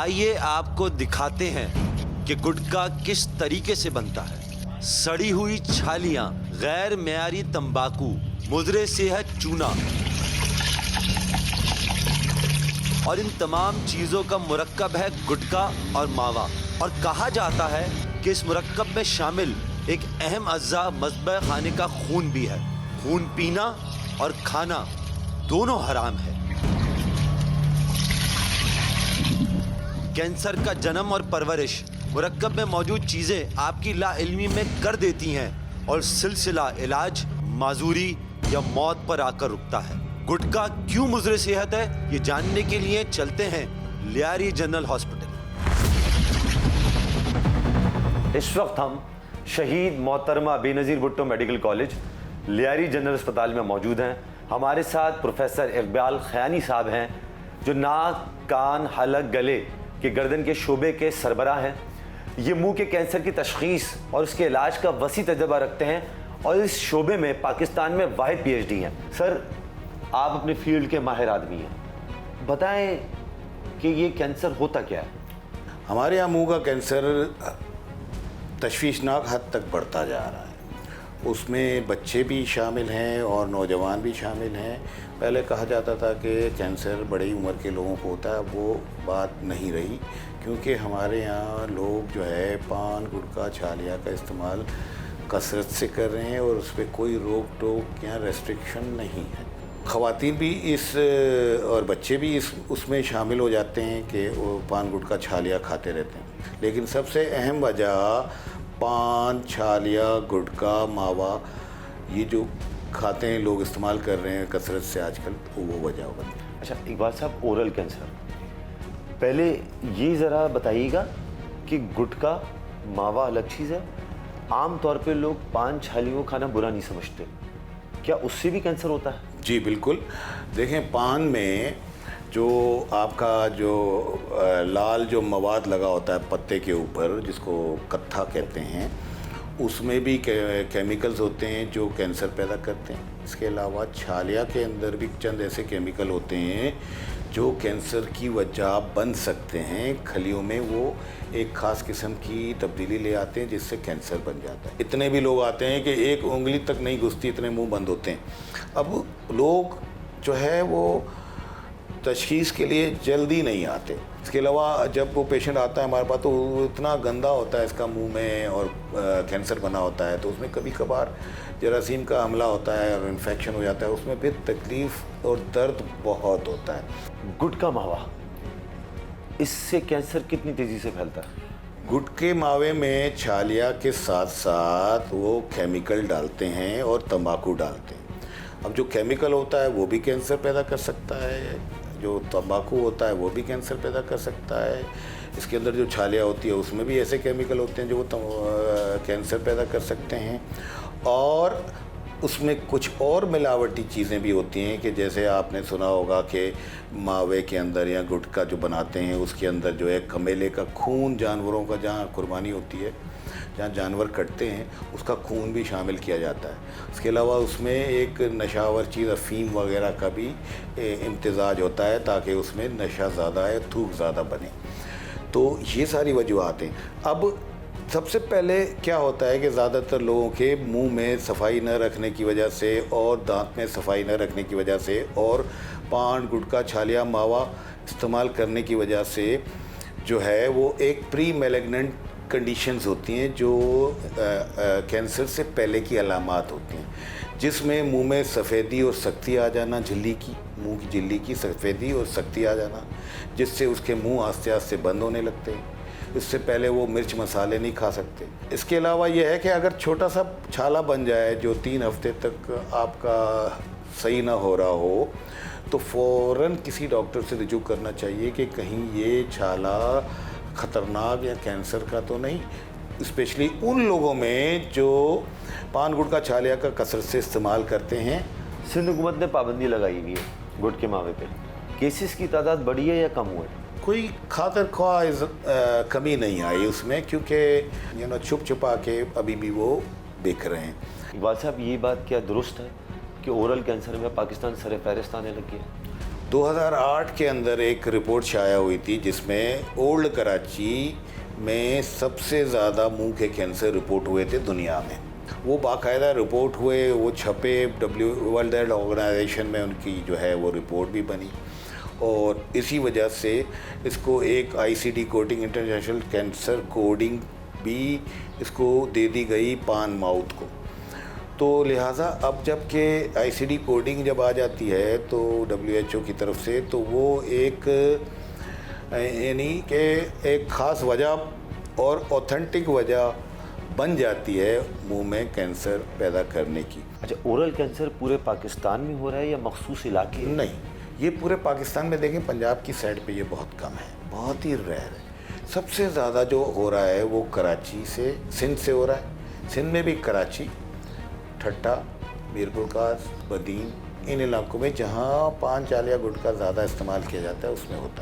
आइए आपको दिखाते हैं कि गुटखा किस तरीके से बनता है। सड़ी हुई छालियां, गैर मेयारी तंबाकू, मुजरे सेहत चूना और इन तमाम चीजों का मुरक्कब है गुटखा और मावा। और कहा जाता है कि इस मुरक्कब में शामिल एक अहम अज्जा मज़बह खाने का खून भी है। खून पीना और खाना दोनों हराम है। कैंसर का जन्म और परवरिश मुरक्कब में मौजूद चीजें आपकी लाइल्मी में कर देती हैं और सिलसिला इलाज माजूरी या मौत पर आकर रुकता है। गुटखा क्यों मुज़रे सेहत है, ये जानने के लिए चलते हैं लियारी जनरल हॉस्पिटल। इस वक्त हम शहीद मोहतरमा Benazir Bhutto medical college Lyari general अस्पताल में मौजूद हैं। हमारे साथ प्रोफेसर इकबाल खयानी साहब हैं जो नाक, कान, हलक, गले के गर्दन के शोबे के सरबराह हैं। ये मुंह के कैंसर की तशख़ीस और उसके इलाज का वसी तजर्बा रखते हैं और इस शोबे में पाकिस्तान में वाहिद PhD हैं। सर, आप अपने फील्ड के माहिर आदमी हैं, बताएं कि ये कैंसर होता क्या है? हमारे यहाँ मुंह का कैंसर तशवीशनाक हद तक बढ़ता जा रहा है। उसमें बच्चे भी शामिल हैं और नौजवान भी शामिल हैं। पहले कहा जाता था कि कैंसर बड़ी उम्र के लोगों को होता है, वो बात नहीं रही, क्योंकि हमारे यहाँ लोग जो है पान, गुटखा, छालिया का इस्तेमाल कसरत से कर रहे हैं और उस पर कोई रोक टोक या रेस्ट्रिक्शन नहीं है। ख़वातीन भी इस और बच्चे भी इस उसमें शामिल हो जाते हैं कि वो पान, गुटखा, छालिया खाते रहते हैं। लेकिन सबसे अहम वजह पान, छालिया, गुटखा, मावा, ये जो खाते हैं लोग, इस्तेमाल कर रहे हैं कसरत से आजकल, वो वजह होगा। अच्छा इकबाल साहब, ओरल कैंसर, पहले ये ज़रा बताइएगा कि गुटखा, मावा अलग चीज़ है। आम तौर पे लोग पान, छालियों खाना बुरा नहीं समझते, क्या उससे भी कैंसर होता है? जी बिल्कुल। देखें, पान में जो आपका जो लाल जो मवाद लगा होता है पत्ते के ऊपर, जिसको कत्था कहते हैं, उसमें भी केमिकल्स होते हैं जो कैंसर पैदा करते हैं। इसके अलावा छालिया के अंदर भी चंद ऐसे केमिकल होते हैं जो कैंसर की वजह बन सकते हैं। खलियों में वो एक ख़ास किस्म की तब्दीली ले आते हैं जिससे कैंसर बन जाता है। इतने भी लोग आते हैं कि एक उंगली तक नहीं घुसती, इतने मुंह बंद होते हैं। अब लोग जो है वो तशख़ीस के लिए जल्दी नहीं आते। इसके अलावा जब वो पेशेंट आता है हमारे पास, तो वो इतना गंदा होता है इसका मुंह में और कैंसर बना होता है, तो उसमें कभी कभार जरासीम का हमला होता है और इन्फेक्शन हो जाता है। उसमें फिर तकलीफ़ और दर्द बहुत होता है। गुटखा मावा, इससे कैंसर कितनी तेज़ी से फैलता है? गुटखे मावे में छालिया के साथ साथ वो केमिकल डालते हैं और तंबाकू डालते हैं। अब जो केमिकल होता है वो भी कैंसर पैदा कर सकता है, जो तंबाकू होता है वो भी कैंसर पैदा कर सकता है। इसके अंदर जो छालिया होती है उसमें भी ऐसे केमिकल होते हैं जो कैंसर पैदा कर सकते हैं। और उसमें कुछ और मिलावटी चीज़ें भी होती हैं कि जैसे आपने सुना होगा कि मावे के अंदर या गुटखा जो बनाते हैं उसके अंदर जो है कमेले का खून, जानवरों का जहाँ कुर्बानी होती है, जहाँ जानवर कटते हैं, उसका खून भी शामिल किया जाता है। इसके अलावा उसमें एक नशावर चीज़ अफ़ीम वगैरह का भी इम्तिजाज होता है ताकि उसमें नशा ज़्यादा है, थूक ज़्यादा बने। तो ये सारी वजूहत हैं। अब सबसे पहले क्या होता है कि ज़्यादातर लोगों के मुंह में सफाई न रखने की वजह से और दांत में सफाई न रखने की वजह से और पान, गुटखा, छालिया, मावा इस्तेमाल करने की वजह से जो है वो एक प्री मैलिग्नेंट कंडीशंस होती हैं जो कैंसर से पहले की अलामात होती हैं, जिसमें मुंह में सफ़ेदी और सख्ती आ जाना, झिल्ली की, मुंह की झिल्ली की सफ़ेदी और सख्ती आ जाना, जिससे उसके मुंह आस्ते आस्ते बंद होने लगते हैं। इससे पहले वो मिर्च मसाले नहीं खा सकते। इसके अलावा यह है कि अगर छोटा सा छाला बन जाए जो 3 हफ्ते तक आपका सही ना हो रहा हो, तो फ़ौरन किसी डॉक्टर से रुजू करना चाहिए कि कहीं ये छाला ख़तरनाक या कैंसर का तो नहीं, स्पेशली उन लोगों में जो पान, गुटखा, छालिया का कसरत से इस्तेमाल करते हैं। सिंध हुकूमत ने पाबंदी लगाई हुई है गुटखे मावे पे, केसेस की तादाद बढ़ी है या कम हुई? कोई खातिर ख्वाह कमी नहीं आई उसमें, क्योंकि छुप छुपा के अभी भी वो बिक रहे हैं। इकबाल साहब, ये बात क्या दुरुस्त है कि ओरल कैंसर में पाकिस्तान सर फहरिस्त आने लग गया? 2008 के अंदर एक रिपोर्ट छाया हुई थी जिसमें ओल्ड कराची में सबसे ज़्यादा मुंह के कैंसर रिपोर्ट हुए थे दुनिया में। वो बाकायदा रिपोर्ट हुए, वो छपे, वर्ल्ड हेल्थ ऑर्गेनाइजेशन में उनकी जो है वो रिपोर्ट भी बनी, और इसी वजह से इसको एक ICD coding, international cancer coding भी इसको दे दी गई पान माउथ को। तो लिहाजा अब जबकि ICD कोडिंग जब आ जाती है तो WHO की तरफ से, तो वो एक यानी कि एक ख़ास वजह और ऑथेंटिक वजह बन जाती है मुंह में कैंसर पैदा करने की। अच्छा, ओरल कैंसर पूरे पाकिस्तान में हो रहा है या मखसूस इलाके? नहीं, ये पूरे पाकिस्तान में देखें, पंजाब की साइड पे ये बहुत कम है, बहुत ही रेयर है। सबसे ज़्यादा जो हो रहा है वो कराची से, सिंध से हो रहा है। सिंध में भी कराची, ठट्टा, मीरपुर कास, बदीन, इन इलाकों में जहाँ पान, चालिया, गुटखा ज़्यादा इस्तेमाल किया जाता है उसमें होता